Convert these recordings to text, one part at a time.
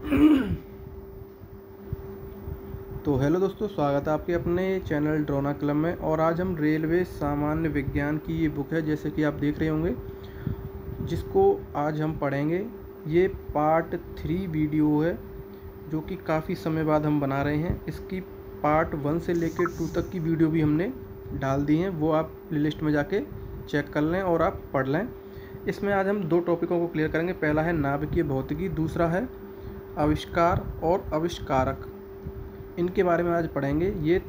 तो हेलो दोस्तों, स्वागत है आपके अपने चैनल ड्रोना क्लब में। और आज हम रेलवे सामान्य विज्ञान की ये बुक है, जैसे कि आप देख रहे होंगे, जिसको आज हम पढ़ेंगे। ये पार्ट 3 वीडियो है जो कि काफ़ी समय बाद हम बना रहे हैं। इसकी पार्ट 1 से लेकर 2 तक की वीडियो भी हमने डाल दी हैं, वो आप प्लेलिस्ट में जाके चेक कर लें और आप पढ़ लें। इसमें आज हम 2 टॉपिकों को क्लियर करेंगे। पहला है नाभिकीय भौतिकी, दूसरा है आविष्कार और आविष्कारक। इनके बारे में आज पढ़ेंगे। ये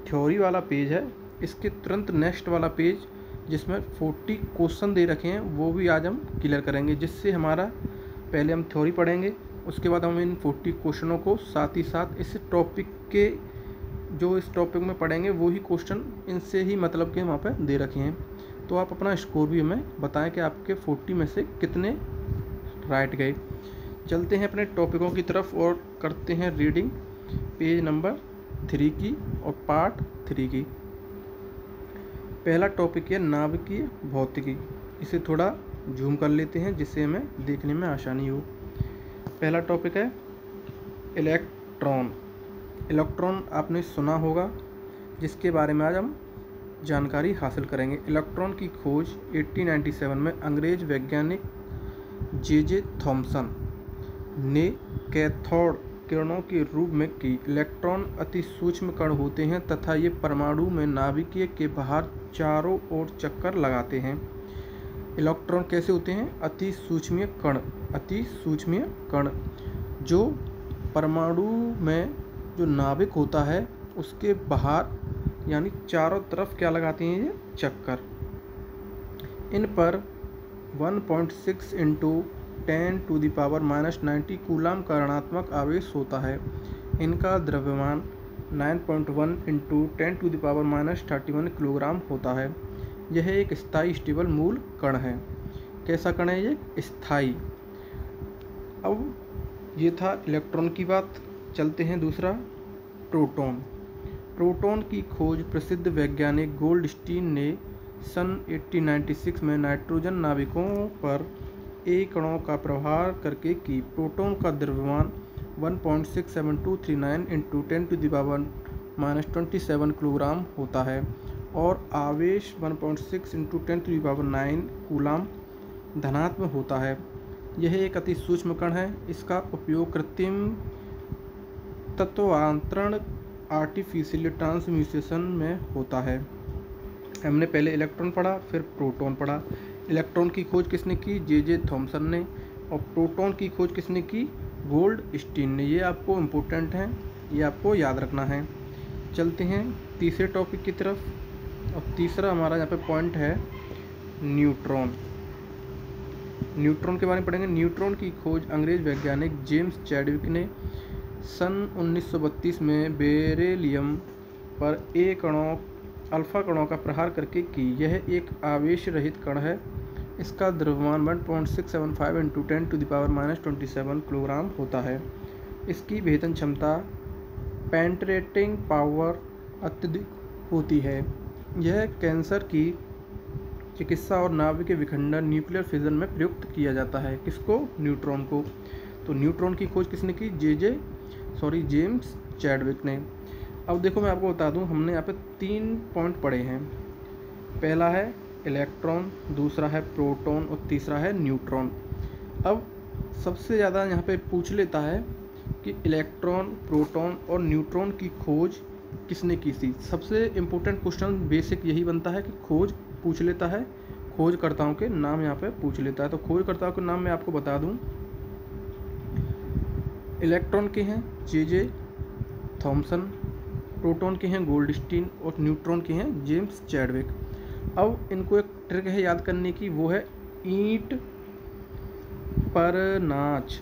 थ्योरी वाला पेज है। इसके तुरंत नेक्स्ट वाला पेज जिसमें 40 क्वेश्चन दे रखे हैं, वो भी आज हम क्लियर करेंगे। जिससे हमारा पहले हम थ्योरी पढ़ेंगे, उसके बाद हम इन 40 क्वेश्चनों को साथ ही साथ इस टॉपिक के जो इस टॉपिक में पढ़ेंगे वही क्वेश्चन इनसे ही मतलब के वहाँ पे दे रखे हैं। तो आप अपना स्कोर भी हमें बताएं कि आपके 40 में से कितने राइट गए। चलते हैं अपने टॉपिकों की तरफ और करते हैं रीडिंग पेज नंबर 3 की और पार्ट 3 की। पहला टॉपिक है नाभिकीय भौतिकी। इसे थोड़ा जूम कर लेते हैं जिससे हमें देखने में आसानी हो। पहला टॉपिक है इलेक्ट्रॉन। इलेक्ट्रॉन आपने सुना होगा, जिसके बारे में आज हम जानकारी हासिल करेंगे। इलेक्ट्रॉन की खोज 1897 में अंग्रेज वैज्ञानिक जे थॉमसन ने कैथोड किरणों के रूप में की। इलेक्ट्रॉन अति सूक्ष्म कण होते हैं तथा ये परमाणु में नाभिकीय के बाहर चारों ओर चक्कर लगाते हैं। इलेक्ट्रॉन कैसे होते हैं? अति सूक्ष्म कण। अति सूक्ष्म कण जो परमाणु में जो नाभिक होता है उसके बाहर यानी चारों तरफ क्या लगाते हैं? ये चक्कर। इन पर 1.6 इंटू 10⁻⁻90 कूलाम का ऋणात्मक आवेश होता है। इनका द्रव्यमान 9.1 इंटू 10⁻31 किलोग्राम होता है। यह एक स्थायी स्टेबल मूल कण है। कैसा कण है ये? स्थायी। अब ये था इलेक्ट्रॉन की बात। चलते हैं दूसरा, प्रोटॉन। प्रोटॉन की खोज प्रसिद्ध वैज्ञानिक गोल्डस्टीन ने सन 1896 में नाइट्रोजन नाभिकों पर ए कणों का प्रहार करके की। प्रोटॉन का द्रव्यमान 1.67239 इंटू 10⁻⁻27 किलोग्राम होता है और आवेश 1.6 इंटू 10⁹ कूलाम धनात्मक होता है। यह एक अति सूक्ष्म कण है। इसका उपयोग कृत्रिम तत्वांतरण आर्टिफिशियल ट्रांसम्यूटेशन में होता है। हमने पहले इलेक्ट्रॉन पढ़ा, फिर प्रोटॉन पढ़ा। इलेक्ट्रॉन की खोज किसने की? जे थॉमसन ने। और प्रोटॉन की खोज किसने की? गोल्डस्टीन ने। ये आपको इम्पोर्टेंट है, ये आपको याद रखना है। चलते हैं तीसरे टॉपिक की तरफ। और तीसरा हमारा यहाँ पे पॉइंट है न्यूट्रॉन। न्यूट्रॉन के बारे में पढ़ेंगे। न्यूट्रॉन की खोज अंग्रेज वैज्ञानिक जेम्स चैडविक ने सन 1932 में बेरिलियम पर ए कणों अल्फा कणों का प्रहार करके की। यह एक आवेश रहित कण है। इसका द्रव्यमान 1.675 इंटू 10⁻⁻27 किलोग्राम होता है। इसकी भेदन क्षमता पेंट्रेटिंग पावर अत्यधिक होती है। यह कैंसर की चिकित्सा और नाभिकीय विखंडन न्यूक्लियर फिजन में प्रयुक्त किया जाता है। किसको? न्यूट्रॉन को। तो न्यूट्रॉन की खोज किसने की? जेम्स चैडविक ने। अब देखो, मैं आपको बता दूं, हमने यहाँ पे 3 पॉइंट पढ़े हैं। पहला है इलेक्ट्रॉन, दूसरा है प्रोटॉन और तीसरा है न्यूट्रॉन। अब सबसे ज़्यादा यहाँ पे पूछ लेता है कि इलेक्ट्रॉन, प्रोटॉन और न्यूट्रॉन की खोज किसने की थी। सबसे इम्पोर्टेंट क्वेश्चन बेसिक यही बनता है कि खोज पूछ लेता है, खोजकर्ताओं के नाम यहाँ पे पूछ लेता है। तो खोजकर्ताओं के नाम मैं आपको बता दूँ। इलेक्ट्रॉन के हैं जे थॉमसन, प्रोटॉन के हैं गोल्डस्टीन और न्यूट्रॉन के हैं जेम्स चैडविक। अब इनको एक ट्रिक है याद करने की, वो है ईंट पर नाच।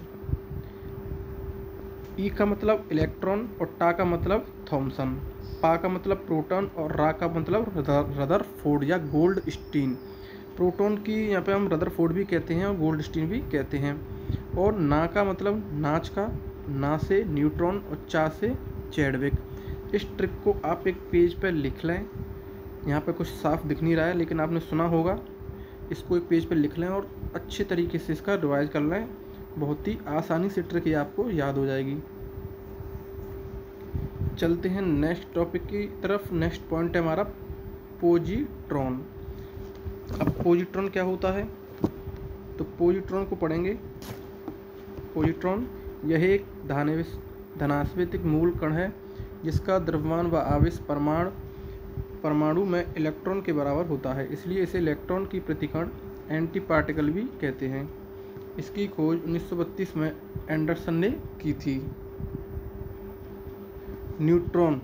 ई का मतलब इलेक्ट्रॉन और टा का मतलब थॉमसन, पा का मतलब प्रोटॉन और रा का मतलब रदरफोर्ड या गोल्डस्टीन। प्रोटॉन की यहाँ पे हम रदरफोर्ड भी कहते हैं और गोल्डस्टीन भी कहते हैं। और ना का मतलब नाच का, ना से न्यूट्रॉन और चा से चैडविक। इस ट्रिक को आप एक पेज पर लिख लें। यहाँ पे कुछ साफ दिख नहीं रहा है लेकिन आपने सुना होगा। इसको एक पेज पर लिख लें और अच्छे तरीके से इसका रिवाइज कर लें बहुत ही आसानी से ट्रिक ये आपको याद हो जाएगी। चलते हैं नेक्स्ट टॉपिक की तरफ। नेक्स्ट पॉइंट है हमारा पोजिट्रॉन। अब पोजिट्रॉन क्या होता है, तो पोजिट्रॉन को पढ़ेंगे। पोजिट्रॉन यह एक धनात्मक मूल कण है जिसका द्रव्यमान व आवेश परमाणु में इलेक्ट्रॉन के बराबर होता है, इसलिए इसे इलेक्ट्रॉन की प्रतिकण एंटी पार्टिकल भी कहते हैं। इसकी खोज 1932 में एंडरसन ने की थी। न्यूट्रॉन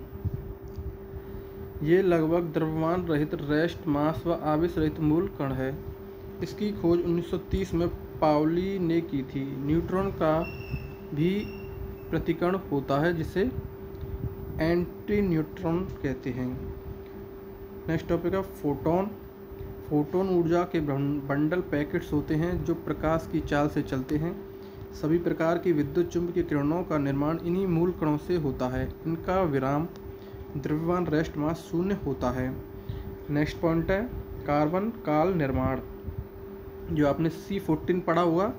ये लगभग द्रव्यमान रहित रेस्ट मास व आवेश रहित मूल कण है। इसकी खोज 1930 में पाउली ने की थी। न्यूट्रॉन का भी प्रतिकण होता है जिसे एंटी न्यूट्रॉन कहते हैं। नेक्स्ट टॉपिक है फोटोन। फोटोन ऊर्जा के बंडल पैकेट्स होते हैं जो प्रकाश की चाल से चलते हैं। सभी प्रकार की विद्युत चुंबकीय किरणों का निर्माण इन्हीं मूल कणों से होता है। इनका विराम द्रव्यमान रेस्ट मास शून्य होता है। नेक्स्ट पॉइंट है कार्बन काल निर्माण। जो आपने C14 पढ़ा हुआ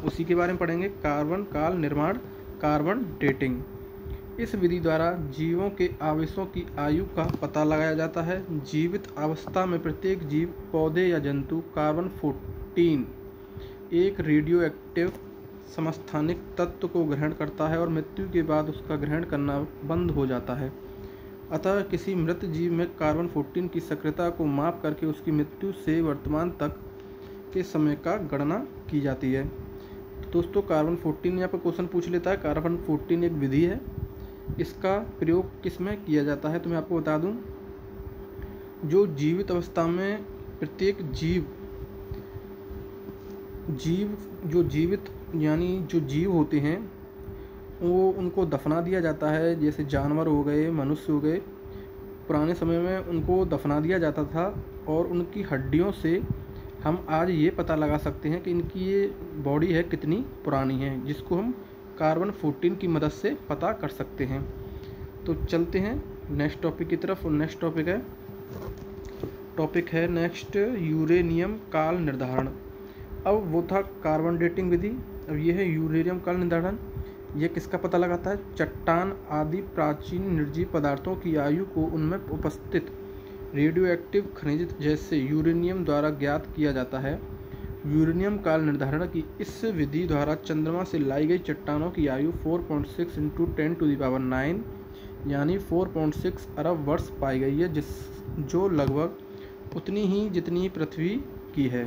उसी के बारे में पढ़ेंगे। कार्बन काल निर्माण, कार्बन डेटिंग। इस विधि द्वारा जीवों के आवेशों की आयु का पता लगाया जाता है। जीवित अवस्था में प्रत्येक जीव, पौधे या जंतु कार्बन 14 एक रेडियो एक्टिव समस्थानिक तत्व को ग्रहण करता है और मृत्यु के बाद उसका ग्रहण करना बंद हो जाता है। अतः किसी मृत जीव में कार्बन 14 की सक्रियता को माप करके उसकी मृत्यु से वर्तमान तक के समय का गणना की जाती है। तो दोस्तों कार्बन 14 यहाँ पर क्वेश्चन पूछ लेता है। कार्बन 14 एक विधि है। इसका प्रयोग किस में किया जाता है तो मैं आपको बता दूं, जो जीवित अवस्था में प्रत्येक जो जीवित यानी जो जीव होते हैं वो उनको दफना दिया जाता है। जैसे जानवर हो गए, मनुष्य हो गए, पुराने समय में उनको दफना दिया जाता था और उनकी हड्डियों से हम आज ये पता लगा सकते हैं कि इनकी ये बॉडी है कितनी पुरानी है, जिसको हम कार्बन 14 की मदद से पता कर सकते हैं। तो चलते हैं नेक्स्ट टॉपिक की तरफ। नेक्स्ट टॉपिक है नेक्स्ट यूरेनियम काल निर्धारण। अब वो था कार्बन डेटिंग विधि, अब ये है यूरेनियम काल निर्धारण। यह किसका पता लगाता है? चट्टान आदि प्राचीन निर्जीव पदार्थों की आयु को उनमें उपस्थित रेडियो एक्टिव खनिज जैसे यूरेनियम द्वारा ज्ञात किया जाता है। यूरेनियम काल निर्धारण की इस विधि द्वारा चंद्रमा से लाई गई चट्टानों की आयु 4.6 × 10⁹ यानी 4.6 अरब वर्ष पाई गई है, जो लगभग उतनी ही जितनी पृथ्वी की है।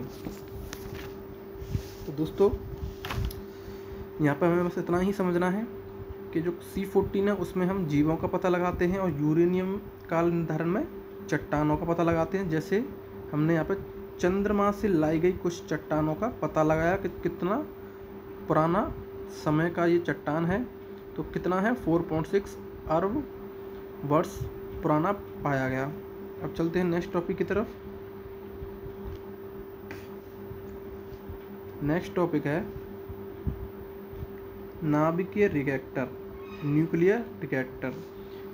तो दोस्तों यहाँ पर हमें बस इतना ही समझना है कि जो C14 है उसमें हम जीवों का पता लगाते हैं और यूरेनियम काल निर्धारण में चट्टानों का पता लगाते हैं। जैसे हमने यहाँ पर चंद्रमा से लाई गई कुछ चट्टानों का पता लगाया कि कितना पुराना समय का ये चट्टान है, तो कितना है 4.6 अरब वर्ष पुराना पाया गया। अब चलते हैं नेक्स्ट टॉपिक की तरफ। नेक्स्ट टॉपिक है नाभिकीय रिएक्टर, न्यूक्लियर रिएक्टर।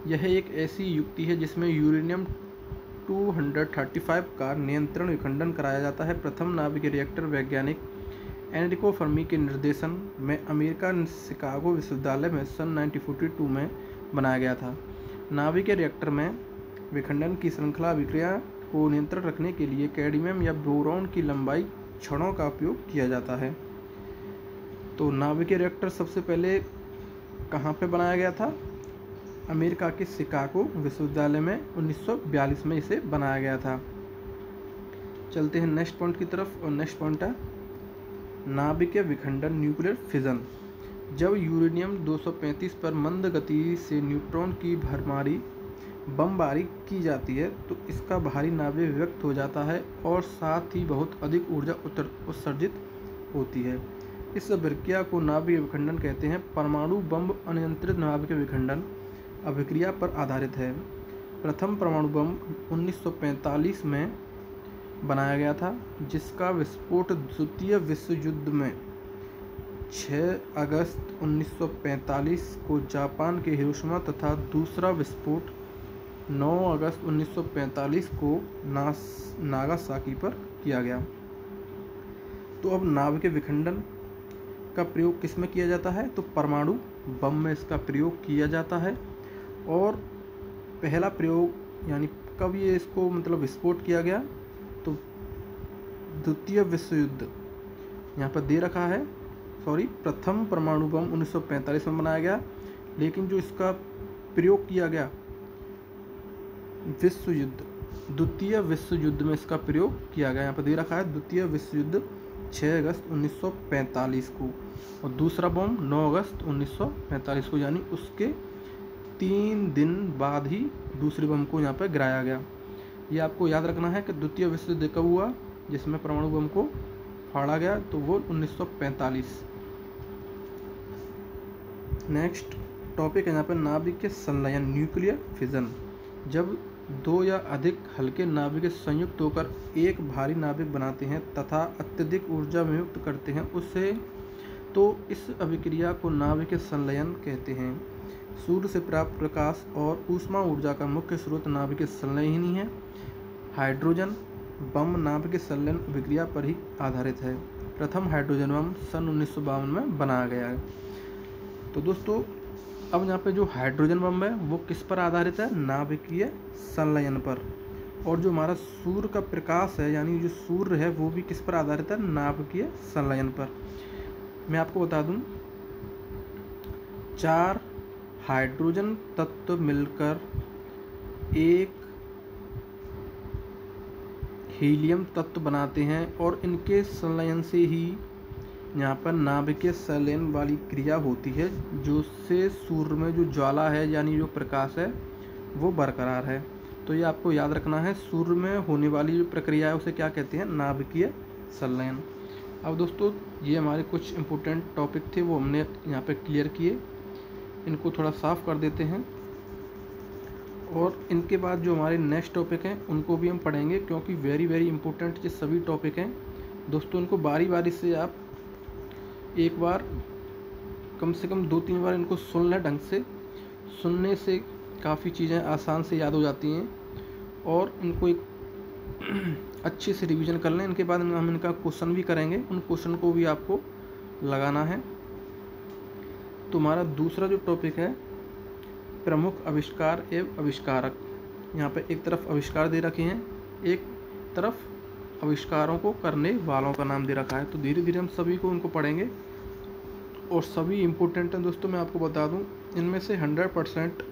यह एक ऐसी युक्ति है जिसमें यूरेनियम 235 का नियंत्रण विखंडन कराया जाता है। प्रथम नाभिकीय रिएक्टर वैज्ञानिक एनरिको फर्मी के निर्देशन में अमेरिका शिकागो विश्वविद्यालय में सन 1942 में बनाया गया था। नाभिकीय रिएक्टर में विखंडन की श्रृंखला अभिक्रिया को नियंत्रण रखने के लिए कैडमियम या बोरॉन की लंबाई छड़ों का उपयोग किया जाता है। तो नाभिकीय रिएक्टर सबसे पहले कहाँ पे बनाया गया था? अमेरिका के शिकागो विश्वविद्यालय में 1942 में इसे बनाया गया था। चलते हैं नेक्स्ट पॉइंट की तरफ। और नेक्स्ट पॉइंट है नाभिकीय विखंडन, न्यूक्लियर फिजन। जब यूरेनियम 235 पर मंद गति से न्यूट्रॉन की बमबारी की जाती है तो इसका भारी नाभिक विभक्त हो जाता है और साथ ही बहुत अधिक ऊर्जा उत्सर्जित होती है। इस प्रक्रिया को नाभिकीय विखंडन कहते हैं। परमाणु बम अनियंत्रित नाभिकीय विखंडन अभिक्रिया पर आधारित है। प्रथम परमाणु बम 1945 में बनाया गया था, जिसका विस्फोट द्वितीय विश्व युद्ध में 6 अगस्त 1945 को जापान के हिरोशिमा तथा दूसरा विस्फोट 9 अगस्त 1945 को नागासाकी पर किया गया। तो अब नाभिकीय विखंडन का प्रयोग किस में किया जाता है? तो परमाणु बम में इसका प्रयोग किया जाता है। और पहला प्रयोग यानी कब ये इसको मतलब विस्फोट किया गया? तो द्वितीय विश्व युद्ध, यहाँ पर दे रखा है, प्रथम परमाणु बम 1945 में बनाया गया, लेकिन जो इसका प्रयोग किया गया विश्व युद्ध, द्वितीय विश्व युद्ध में इसका प्रयोग किया गया। यहाँ पर दे रखा है द्वितीय विश्व युद्ध 6 अगस्त 1945 को, और दूसरा बम 9 अगस्त 1945 को, यानी उसके 3 दिन बाद ही दूसरे बम को यहाँ पर गिराया गया। ये आपको याद रखना है कि द्वितीय विश्व युद्ध कब हुआ जिसमें परमाणु बम को फाड़ा गया? तो वो 1945। नेक्स्ट टॉपिक है यहाँ पर नाभिक संलयन, न्यूक्लियर फिजन। जब दो या अधिक हल्के नाभिक संयुक्त होकर एक भारी नाभिक बनाते हैं तथा अत्यधिक ऊर्जा विमुक्त करते हैं उससे, तो इस अभिक्रिया को नाभिक संलयन कहते हैं। सूर्य से प्राप्त प्रकाश और ऊष्मा ऊर्जा का मुख्य स्रोत नाभिक संलयन ही है। हाइड्रोजन बम नाभिक संलयन अभिक्रिया पर ही आधारित है। प्रथम हाइड्रोजन बम सन 1952 में बनाया गया है। तो दोस्तों अब यहाँ पे जो हाइड्रोजन बम है वो किस पर आधारित है? नाभिकीय संलयन पर। और जो हमारा सूर्य का प्रकाश है यानी जो सूर्य है वो भी किस पर आधारित है? नाभिकीय संलयन पर। मैं आपको बता दूं, 4 हाइड्रोजन तत्व मिलकर एक हीलियम तत्व बनाते हैं और इनके संलयन से ही यहाँ पर नाभिकीय संलयन वाली क्रिया होती है, जो से सूर्य में जो ज्वाला है यानी जो प्रकाश है वो बरकरार है। तो ये आपको याद रखना है, सूर्य में होने वाली जो प्रक्रिया है उसे क्या कहते हैं? नाभिकीय संलयन। अब दोस्तों ये हमारे कुछ इम्पोर्टेंट टॉपिक थे वो हमने यहाँ पे क्लियर किए, इनको थोड़ा साफ कर देते हैं। और इनके बाद जो हमारे नेक्स्ट टॉपिक हैं उनको भी हम पढ़ेंगे, क्योंकि वेरी इंपॉर्टेंट ये सभी टॉपिक हैं दोस्तों। इनको बारी बारी से आप एक बार कम से कम 2-3 बार इनको सुन लें ढंग से। सुनने से काफ़ी चीज़ें आसान से याद हो जाती हैं और इनको एक अच्छे से रिवीजन कर लें। इनके बाद हम इनका क्वेश्चन भी करेंगे, उन क्वेश्चन को भी आपको लगाना है। तो हमारा दूसरा जो टॉपिक है प्रमुख आविष्कार एवं आविष्कारक। यहाँ पे एक तरफ आविष्कार दे रखे हैं, एक तरफ आविष्कारों को करने वालों का नाम दे रखा है। तो धीरे धीरे हम सभी को उनको पढ़ेंगे और सभी इम्पोर्टेंट हैं दोस्तों। मैं आपको बता दूं, इनमें से 100%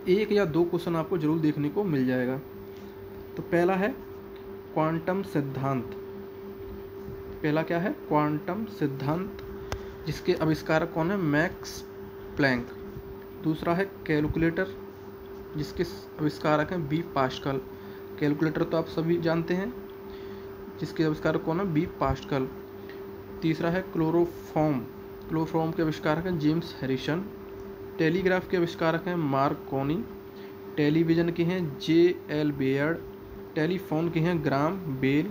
1 या 2 क्वेश्चन आपको जरूर देखने को मिल जाएगा। तो पहला है क्वांटम सिद्धांत। पहला क्या है? क्वांटम सिद्धांत, जिसके आविष्कारक कौन है? Max Planck. दूसरा है कैलकुलेटर, जिसके आविष्कारक हैं बी पास्कल। कैलकुलेटर तो आप सभी जानते हैं, जिसके आविष्कारक कौन है? B Pascal. तीसरा है क्लोरोफॉर्म। क्लोरोफॉर्म के आविष्कारक हैं जेम्स हैरिसन। टेलीग्राफ के आविष्कारक हैं मार्कोनी। टेलीविज़न के हैं J.L. बेयर्ड। टेलीफोन के हैं ग्राम बेल।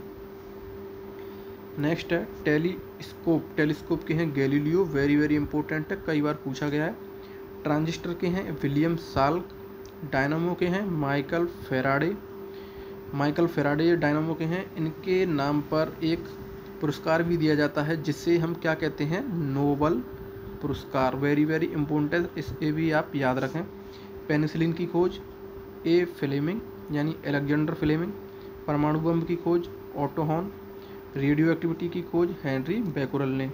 नेक्स्ट है टेलीस्कोप। टेलीस्कोप के हैं गैलीलियो, वेरी इंपॉर्टेंट है, कई बार पूछा गया है। ट्रांजिस्टर के हैं विलियम साल्क। डायनामो के हैं माइकल फेराडे। डायनामो के हैं। इनके नाम पर एक पुरस्कार भी दिया जाता है जिसे हम क्या कहते हैं? नोबल पुरस्कार। वेरी इंपॉर्टेंट, इसे भी आप याद रखें। पेनिसिलिन की खोज ए फ्लेमिंग यानी अलेक्जेंडर फ्लेमिंग। परमाणु बम की खोज ऑटो हॉर्न। रेडियो एक्टिविटी की खोज हेनरी बैकुरल ने।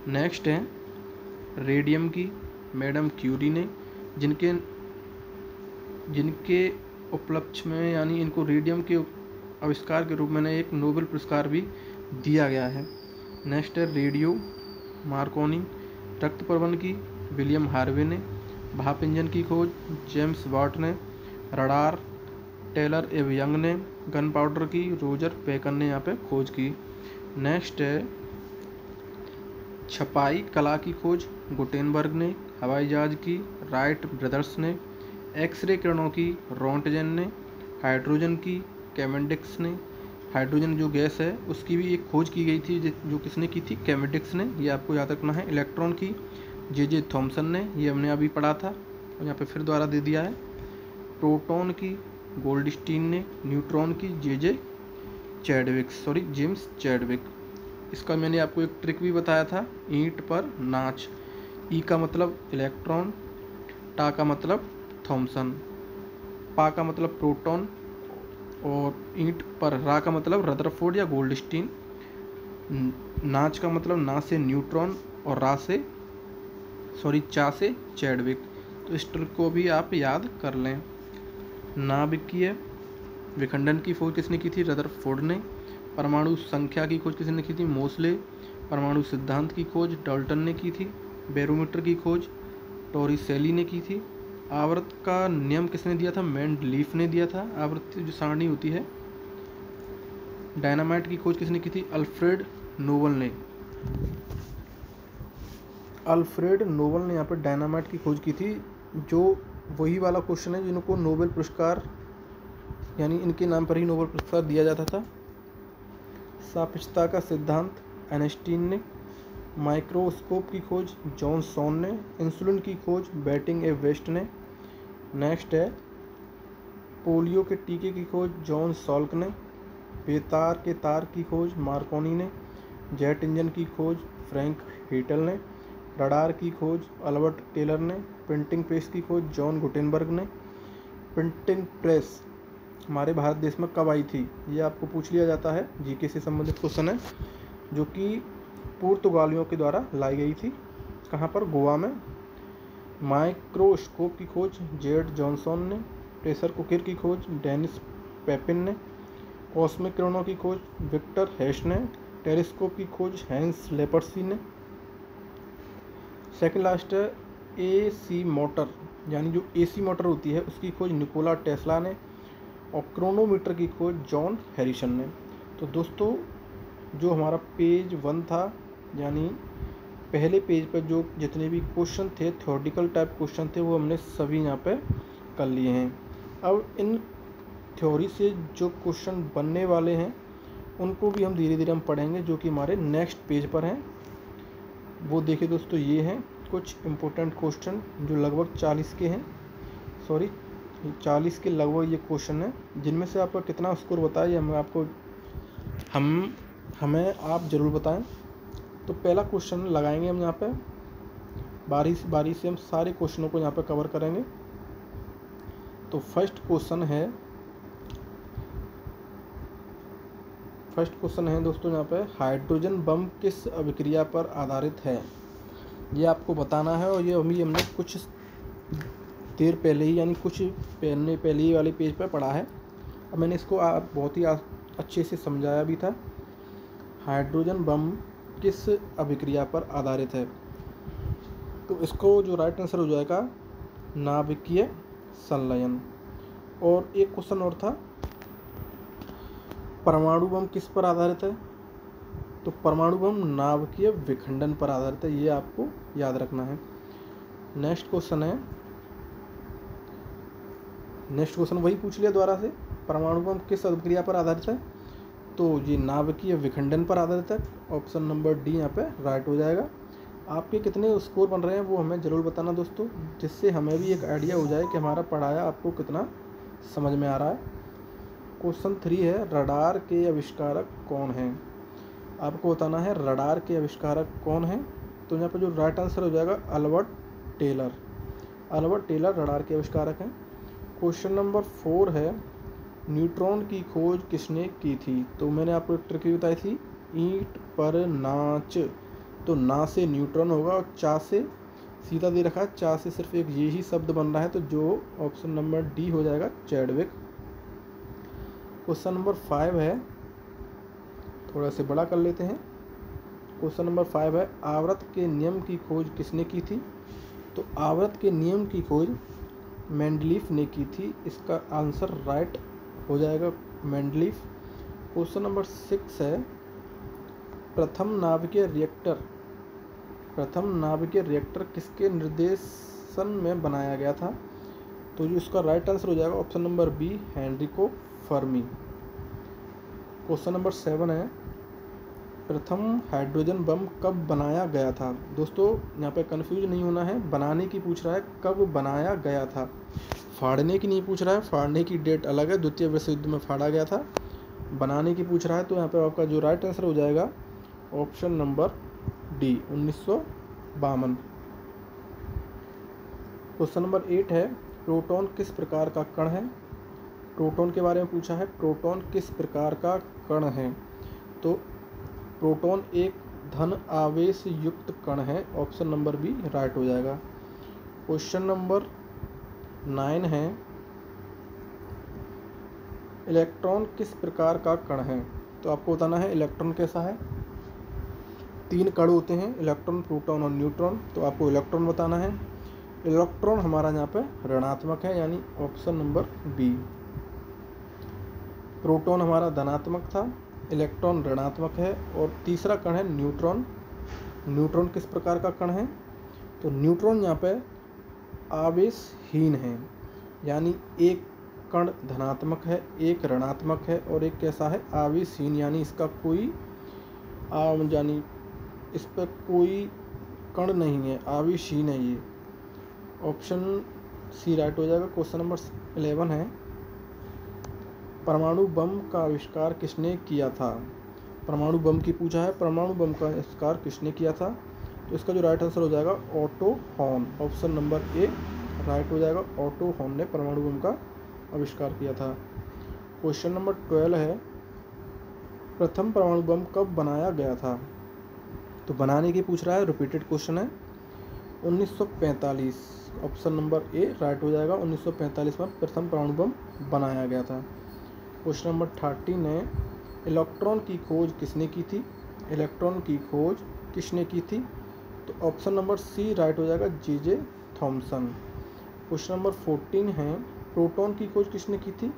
नेक्स्ट है रेडियम की मैडम क्यूरी ने, जिनके उपलक्ष्य में यानी इनको रेडियम के आविष्कार के रूप में एक नोबेल पुरस्कार भी दिया गया है। नेक्स्ट है रेडियो मार्कोनी। रक्त प्रबंधन की विलियम हार्वे ने। भाप इंजन की खोज जेम्स वाट ने। रडार टेलर एव यंग ने। गन पाउडर की रोजर पेकन ने यहाँ पे खोज की। नेक्स्ट है छपाई कला की खोज गुटेनबर्ग ने। हवाई जहाज की राइट ब्रदर्स ने। एक्सरे किरणों की रोंटगेन ने। हाइड्रोजन की कैवेंडिक्स ने। हाइड्रोजन जो गैस है उसकी भी एक खोज की गई थी, जो किसने की थी? कैवेंडिक्स ने, ये आपको याद रखना है। इलेक्ट्रॉन की J.J. थॉमसन ने, ये हमने अभी पढ़ा था और यहाँ पे फिर दोबारा दे दिया है। प्रोटॉन की गोल्डस्टीन ने। न्यूट्रॉन की जेम्स चैडविक। इसका मैंने आपको एक ट्रिक भी बताया था, ईंट पर नाच। ई का मतलब इलेक्ट्रॉन, टा का मतलब थॉमसन, पा का मतलब प्रोटॉन, और ईंट पर रा का मतलब रदरफोर्ड या गोल्डस्टीन, नाच का मतलब ना से न्यूट्रॉन, और चा से चैडविक। तो इस ट्रिक को भी आप याद कर लें। नाभिकीय विखंडन की खोज किसने की थी? रदरफोर्ड ने। परमाणु संख्या की खोज किसने की थी? मोसले। परमाणु सिद्धांत की खोज डाल्टन ने की थी। बैरोमीटर की खोज टॉरिसेली ने की थी। आवर्त का नियम किसने दिया था? मेंडलीफ ने दिया था, आवर्त जो सारणी होती है। डायनामाइट की खोज किसने की थी? अल्फ्रेड नोबल ने। अल्फ्रेड नोबल ने यहाँ पर डायनामाइट की खोज की थी, जो वही वाला क्वेश्चन है जिनको नोबेल पुरस्कार, यानी इनके नाम पर ही नोबेल पुरस्कार दिया जाता था। सापेक्षता का सिद्धांत आइंस्टीन ने। माइक्रोस्कोप की खोज जॉनसन ने। इंसुलिन की खोज बैटिंग ए वेस्ट ने। नेक्स्ट है पोलियो के टीके की खोज जॉन सॉल्क ने। बेतार के तार की खोज मार्कोनी ने। जेट इंजन की खोज फ्रैंक हेटल ने। रडार की खोज अल्बर्ट टेलर ने। प्रिंटिंग प्रेस की खोज जॉन गुटेनबर्ग ने। प्रिंटिंग प्रेस हमारे भारत देश में कब आई थी? ये आपको पूछ लिया जाता है, जीके से संबंधित क्वेश्चन है, जो कि पुर्तगालियों के द्वारा लाई गई थी। कहाँ पर? गोवा में। माइक्रोस्कोप की खोज जेड जॉनसन ने। प्रेशर कुकर की खोज डेनिस पेपिन ने। कॉस्मिक किरणों की खोज विक्टर हेश ने। टेलीस्कोप की खोज हैंस लेपर्सी ने। सेकंड लास्ट है एसी मोटर, यानी जो एसी मोटर होती है उसकी खोज निकोला टेस्ला ने। और क्रोनोमीटर की खोज जॉन हैरिसन ने। तो दोस्तों, जो हमारा पेज 1 था, यानी पहले पेज पर जो जितने भी क्वेश्चन थे, थ्योरेटिकल टाइप क्वेश्चन थे, वो हमने सभी यहाँ पे कर लिए हैं। अब इन थ्योरी से जो क्वेश्चन बनने वाले हैं उनको भी हम धीरे धीरे हम पढ़ेंगे, जो कि हमारे नेक्स्ट पेज पर हैं। वो देखिए दोस्तों, ये हैं कुछ इम्पोर्टेंट क्वेश्चन जो लगभग 40 के हैं, 40 के लगभग ये क्वेश्चन हैं, जिनमें से आपका कितना स्कोर बताए हमें आप ज़रूर बताएं। तो पहला क्वेश्चन लगाएंगे हम यहाँ पे, बारी से हम सारे क्वेश्चनों को यहाँ पे कवर करेंगे। तो फर्स्ट क्वेश्चन है दोस्तों यहाँ पे, हाइड्रोजन बम किस अभिक्रिया पर आधारित है? ये आपको बताना है, और ये हमने कुछ देर पहले ही, यानी कुछ पहले ही वाले पेज पर पढ़ा है। अब मैंने इसको बहुत ही अच्छे से समझाया भी था। हाइड्रोजन बम किस अभिक्रिया पर आधारित है? तो इसको जो राइट आंसर हो जाएगा नाभिकीय संलयन। और एक क्वेश्चन और था, परमाणु बम किस पर आधारित है? तो परमाणु बम नाभिकीय विखंडन पर आधारित है, ये आपको याद रखना है। नेक्स्ट क्वेश्चन वही पूछ लिया दोबारा से, परमाणु बम किस अभिक्रिया पर आधारित है? तो ये नाभिकीय विखंडन पर आधारित है। ऑप्शन नंबर डी यहाँ पे राइट हो जाएगा। आपके कितने स्कोर बन रहे हैं वो हमें ज़रूर बताना दोस्तों, जिससे हमें भी एक आइडिया हो जाए कि हमारा पढ़ाया आपको कितना समझ में आ रहा है। क्वेश्चन 3 है, रडार के आविष्कारक कौन हैं? आपको बताना है रडार के आविष्कारक कौन हैं। तो यहाँ पर जो राइट आंसर हो जाएगा अल्बर्ट टेलर रडार के आविष्कारक हैं। क्वेश्चन नंबर 4 है, न्यूट्रॉन की खोज किसने की थी? तो मैंने आपको एक ट्रिक बताई थी, ईंट पर नाच। तो ना से न्यूट्रॉन होगा, और चा से सीधा दे रखा है, चा से सिर्फ एक ये ही शब्द बन रहा है, तो जो ऑप्शन नंबर डी हो जाएगा चैडविक। क्वेश्चन नंबर 5 है, थोड़ा से बड़ा कर लेते हैं। क्वेश्चन नंबर 5 है, आवर्त के नियम की खोज किसने की थी? तो आवर्त के नियम की खोज मेंडलीफ ने की थी, इसका आंसर राइट हो जाएगा मेंडलीफ। क्वेश्चन नंबर 6 है, प्रथम नाभिकीय रिएक्टर किसके निर्देशन में बनाया गया था? तो जो इसका राइट आंसर हो जाएगा option number B, Enrico Fermi. Question number 7 है, प्रथम हाइड्रोजन बम कब बनाया गया था? दोस्तों यहाँ पे कंफ्यूज नहीं होना है, बनाने की पूछ रहा है, कब बनाया गया था, फाड़ने की नहीं पूछ रहा है, फाड़ने की डेट अलग है, द्वितीय विश्व युद्ध में फाड़ा गया था। बनाने की पूछ रहा है, तो यहाँ पे आपका जो राइट आंसर हो जाएगा option number D 1952। Question number 8 है, प्रोटॉन किस प्रकार का कण है। प्रोटॉन के बारे में पूछा है, प्रोटॉन किस प्रकार का कण है। तो प्रोटॉन एक धन आवेश युक्त कण है, ऑप्शन नंबर बी राइट हो जाएगा। क्वेश्चन नंबर 9 है, इलेक्ट्रॉन किस प्रकार का कण है। तो आपको बताना है इलेक्ट्रॉन कैसा है। 3 कण होते हैं, इलेक्ट्रॉन, प्रोटॉन और न्यूट्रॉन। तो आपको इलेक्ट्रॉन बताना है। इलेक्ट्रॉन हमारा यहाँ पे ऋणात्मक है, यानी ऑप्शन नंबर बी। प्रोटॉन हमारा धनात्मक था, इलेक्ट्रॉन ऋणात्मक है। और तीसरा कण है न्यूट्रॉन। न्यूट्रॉन किस प्रकार का कण है। तो न्यूट्रॉन यहाँ पे आवेशहीन है, यानी एक कण धनात्मक है, एक ऋणात्मक है और एक कैसा है, आवेशहीन, यानी इसका कोई यानी इस पर कोई कण नहीं है, आवेशहीन है ये। ऑप्शन सी राइट हो जाएगा। क्वेश्चन नंबर 11 है, परमाणु बम का आविष्कार किसने किया था। परमाणु बम की पूछा है, परमाणु बम का आविष्कार किसने किया था। तो इसका जो राइट आंसर हो जाएगा auto horn, option number A right हो जाएगा। ऑटो हॉर्न ने परमाणु बम का आविष्कार किया था। क्वेश्चन नंबर 12 है, प्रथम परमाणु बम कब बनाया गया था। तो बनाने की पूछ रहा है, रिपीटेड क्वेश्चन है। 1945, ऑप्शन नंबर ए राइट हो जाएगा। 1945 में प्रथम परमाणु बम बनाया गया था। क्वेश्चन नंबर 13 है, इलेक्ट्रॉन की खोज किसने की थी। इलेक्ट्रॉन की खोज किसने की थी। तो ऑप्शन नंबर सी राइट हो जाएगा, जे थॉमसन। क्वेश्चन नंबर 14 है, प्रोटॉन की खोज किसने की थी।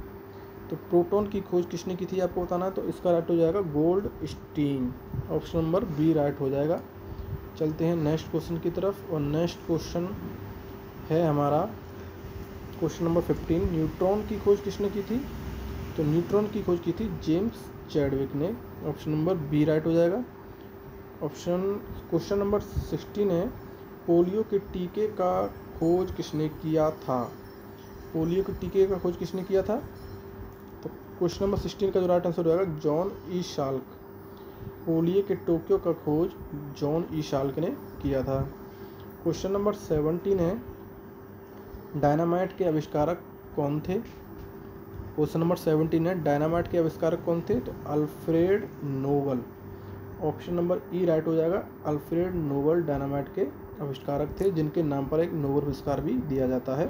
तो प्रोटॉन की खोज किसने की थी आपको बताना है। तो इसका राइट हो जाएगा Goldstein, option number B right हो जाएगा। चलते हैं नेक्स्ट क्वेश्चन की तरफ, और नेक्स्ट क्वेश्चन है हमारा क्वेश्चन नंबर 15, न्यूट्रॉन की खोज किसने की थी। तो न्यूट्रॉन की खोज की थी जेम्स चैडविक ने, ऑप्शन नंबर बी राइट हो जाएगा। क्वेश्चन नंबर 16 है, पोलियो के टीके का खोज किसने किया था। पोलियो के टीके का खोज किसने किया था। तो क्वेश्चन नंबर 16 का जो राइट आंसर हो जाएगा जॉन ई शाल्क। पोलियो के टीके का खोज जॉन ई शाल्क ने किया था। क्वेश्चन नंबर 17 है, डायनामाइट के आविष्कारक कौन थे। क्वेश्चन नंबर 17 है, डायनामाइट के आविष्कारक कौन थे। तो Alfred Nobel, option number E right हो जाएगा। अल्फ्रेड नोबल डायनामाइट के आविष्कारक थे, जिनके नाम पर एक नोबल पुरस्कार भी दिया जाता है।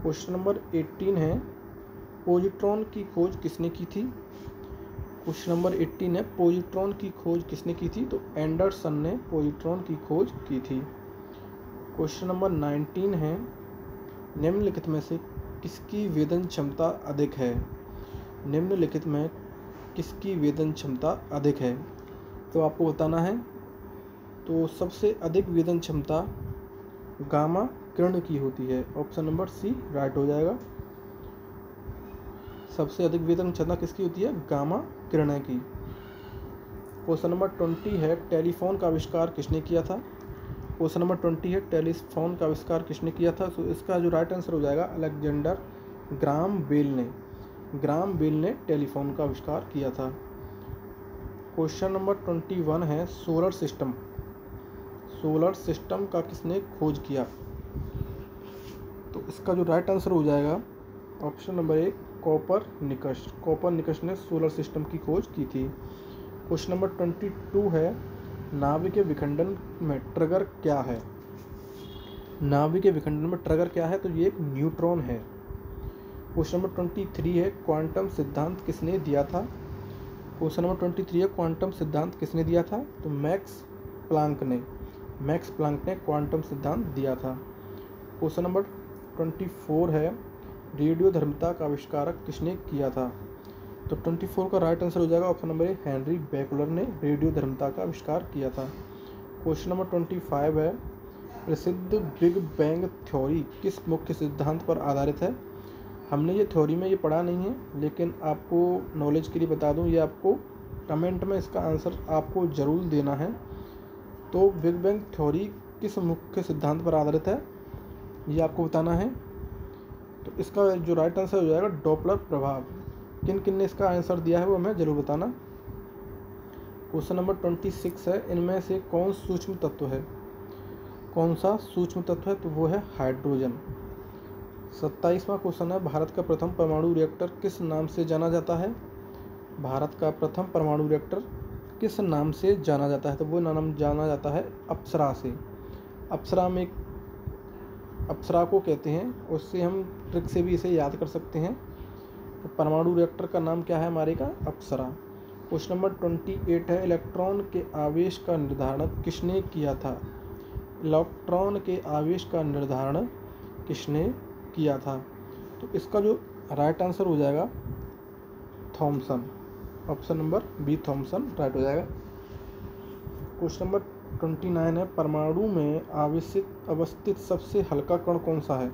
क्वेश्चन नंबर 18 है, पॉजिट्रॉन की खोज किसने की थी। क्वेश्चन नंबर 18 है, पॉजिट्रॉन की खोज किसने की थी। तो एंडरसन ने पॉजिट्रॉन की खोज की थी। क्वेश्चन नंबर 19 है, निम्नलिखित में से किसकी वेदन क्षमता अधिक है। निम्नलिखित में किसकी वेदन क्षमता अधिक है। तो आपको बताना है। तो सबसे अधिक वेदन क्षमता गामा किरण की होती है, ऑप्शन नंबर सी राइट हो जाएगा। सबसे अधिक वेदन क्षमता किसकी होती है, गामा किरण की। क्वेश्चन नंबर 20 है, टेलीफोन का आविष्कार किसने किया था। क्वेश्चन नंबर 20 है, टेलीफोन का आविष्कार किसने किया था। तो इसका जो राइट आंसर हो जाएगा अलेक्जेंडर ग्राम बेल ने। ग्राम बेल ने टेलीफोन का आविष्कार किया था। क्वेश्चन नंबर 21 है, सोलर सिस्टम। सोलर सिस्टम का किसने खोज किया। तो इसका जो राइट आंसर हो जाएगा option number A Copernicus. Copernicus ने सोलर सिस्टम की खोज की थी। क्वेश्चन नंबर 22 है, नाभिक के विखंडन में ट्रिगर क्या है। नाभिक के विखंडन में ट्रिगर क्या है। तो ये एक न्यूट्रॉन है। क्वेश्चन नंबर 23 है, क्वांटम सिद्धांत किसने दिया था। क्वेश्चन नंबर 23 है, क्वांटम सिद्धांत किसने दिया था। तो मैक्स प्लांक ने। मैक्स प्लांक ने क्वांटम सिद्धांत दिया था। क्वेश्चन नंबर 24 है, रेडियोधर्मिता का आविष्कारक किसने किया था। तो 24 का राइट आंसर हो जाएगा ऑप्शन नंबर ए, हेनरी बेकलर ने रेडियोधर्मिता का आविष्कार किया था। क्वेश्चन नंबर 25 है, प्रसिद्ध बिग बैंग थ्योरी किस मुख्य सिद्धांत पर आधारित है। हमने ये थ्योरी में ये पढ़ा नहीं है, लेकिन आपको नॉलेज के लिए बता दूं, ये आपको कमेंट में इसका आंसर आपको ज़रूर देना है। तो बिग बैंग थ्योरी किस मुख्य सिद्धांत पर आधारित है, ये आपको बताना है। तो इसका जो राइट आंसर हो जाएगा डॉपलर प्रभाव। किन किन ने इसका आंसर दिया है वो हमें ज़रूर बताना। क्वेश्चन नंबर 26 है, इनमें से कौन सूक्ष्म तत्व है? कौन सा सूक्ष्म तत्व है? तो वो है हाइड्रोजन। 27वां क्वेश्चन है, भारत का प्रथम परमाणु रिएक्टर किस नाम से जाना जाता है? भारत का प्रथम परमाणु रिएक्टर किस नाम से जाना जाता है? तो वो नाम जाना जाता है अप्सरा से। अप्सरा को कहते हैं, उससे हम ट्रिक से भी इसे याद कर सकते हैं। तो परमाणु रिएक्टर का नाम क्या है हमारे का? अप्सरा। क्वेश्चन नंबर 28 है, इलेक्ट्रॉन के आवेश का निर्धारण किसने किया था? इलेक्ट्रॉन के आवेश का निर्धारण किसने किया था? तो इसका जो राइट आंसर हो जाएगा Thomson. Option number B Thomson right हो जाएगा। क्वेश्चन नंबर 29 है, परमाणु में अवस्थित सबसे हल्का कण कौन सा है?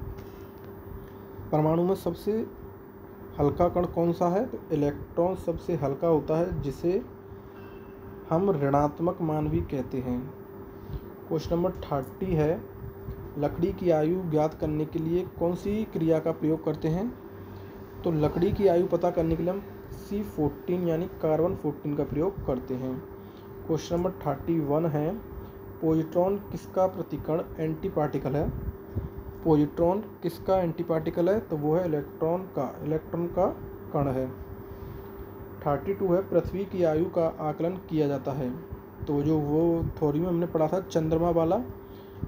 परमाणु में सबसे हल्का कण कौन सा है? तो इलेक्ट्रॉन सबसे हल्का होता है, जिसे हम ऋणात्मक मान भी कहते हैं। क्वेश्चन नंबर 30 है, लकड़ी की आयु ज्ञात करने के लिए कौन सी क्रिया का प्रयोग करते हैं? तो लकड़ी की आयु पता करने के लिए हम C14 यानी कार्बन 14 का प्रयोग करते हैं। क्वेश्चन नंबर 31 है, पॉजिट्रॉन किसका प्रतिकण एंटी पार्टिकल है? पॉजिट्रॉन किसका एंटी पार्टिकल है? तो वो है इलेक्ट्रॉन का कण है। 32 है, पृथ्वी की आयु का आकलन किया जाता है। तो जो वो थ्योरी में हमने पढ़ा था चंद्रमा वाला,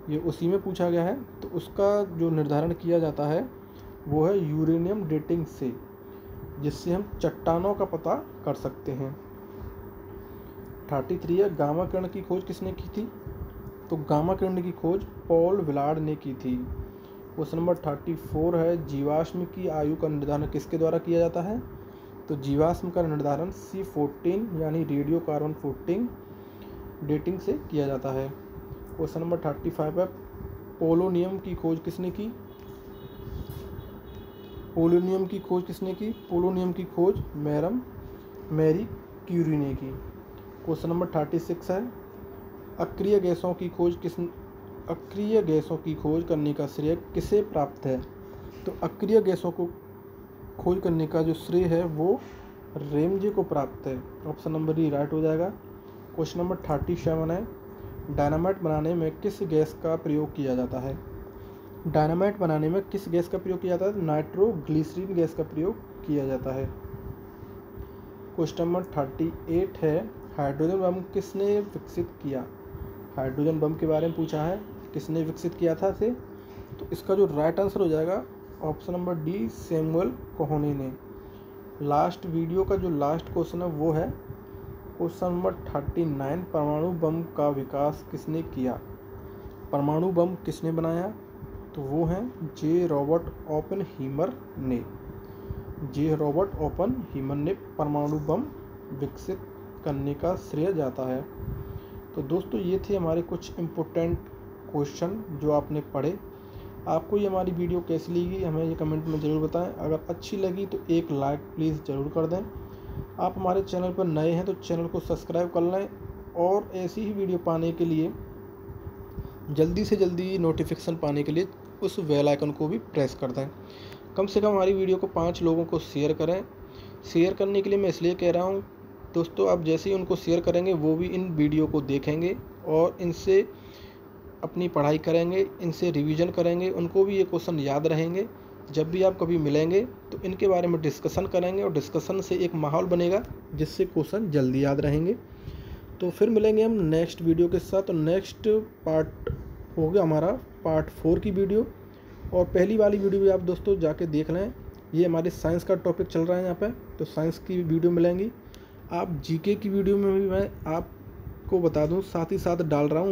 ये उसी में पूछा गया है। तो उसका जो निर्धारण किया जाता है वो है यूरेनियम डेटिंग से, जिससे हम चट्टानों का पता कर सकते हैं। 33 है, गामा किरण की खोज किसने की थी? तो गामा किरण की खोज पॉल विलार्ड ने की थी। क्वेश्चन नंबर 34 है, जीवाश्म की आयु का निर्धारण किसके द्वारा किया जाता है? तो जीवाश्म का निर्धारण C14 यानी रेडियो कार्बन 14 डेटिंग से किया जाता है। क्वेश्चन नंबर 35 है, पोलोनियम की खोज किसने की? पोलोनियम की खोज किसने की? पोलोनियम की खोज मैरी क्यूरी ने की। क्वेश्चन नंबर 36 है, अक्रिय गैसों की खोज करने का श्रेय किसे प्राप्त है? तो अक्रिय गैसों को खोज करने का जो श्रेय है वो रेमजे को प्राप्त है। ऑप्शन नंबर डी राइट हो जाएगा। क्वेश्चन नंबर 37 है, डायनामाइट बनाने में किस गैस का प्रयोग किया जाता है? डायनामाइट बनाने में किस गैस का प्रयोग किया जाता है? नाइट्रोग्लिसरीन गैस का प्रयोग किया जाता है। क्वेश्चन नंबर 38 है, हाइड्रोजन बम किसने विकसित किया? हाइड्रोजन बम के बारे में पूछा है, किसने विकसित किया था इसे? तो इसका जो राइट आंसर हो जाएगा ऑप्शन नंबर डी सैमुअल कोहने ने। लास्ट वीडियो का जो लास्ट क्वेश्चन है वो है क्वेश्चन नंबर 39, परमाणु बम का विकास किसने किया? परमाणु बम किसने बनाया? तो वो हैं जे रॉबर्ट ओपेनहीमर ने। जे रॉबर्ट ओपेनहीमर ने परमाणु बम विकसित करने का श्रेय जाता है। तो दोस्तों ये थे हमारे कुछ इम्पोर्टेंट क्वेश्चन जो आपने पढ़े। आपको ये हमारी वीडियो कैसी लगी हमें ये कमेंट में ज़रूर बताएं। अगर अच्छी लगी तो एक लाइक प्लीज़ ज़रूर कर दें। आप हमारे चैनल पर नए हैं तो चैनल को सब्सक्राइब कर लें और ऐसी ही वीडियो पाने के लिए जल्दी से जल्दी नोटिफिकेशन पाने के लिए उस बेल आइकन को भी प्रेस कर दें। कम से कम हमारी वीडियो को 5 लोगों को शेयर करें। शेयर करने के लिए मैं इसलिए कह रहा हूँ दोस्तों, आप जैसे ही उनको शेयर करेंगे वो भी इन वीडियो को देखेंगे और इनसे अपनी पढ़ाई करेंगे, इनसे रिवीजन करेंगे, उनको भी ये क्वेश्चन याद रहेंगे। जब भी आप कभी मिलेंगे तो इनके बारे में डिस्कशन करेंगे और डिस्कशन से एक माहौल बनेगा जिससे क्वेश्चन जल्दी याद रहेंगे। तो फिर मिलेंगे हम नेक्स्ट वीडियो के साथ। तो नेक्स्ट पार्ट होगा हमारा पार्ट 4 की वीडियो, और पहली वाली वीडियो भी आप दोस्तों जाके देख लें। ये हमारे साइंस का टॉपिक चल रहा है यहाँ पे, तो साइंस की वीडियो मिलेंगी। आप जीके की वीडियो में भी मैं आपको बता दूँ साथ ही साथ डाल रहा हूँ।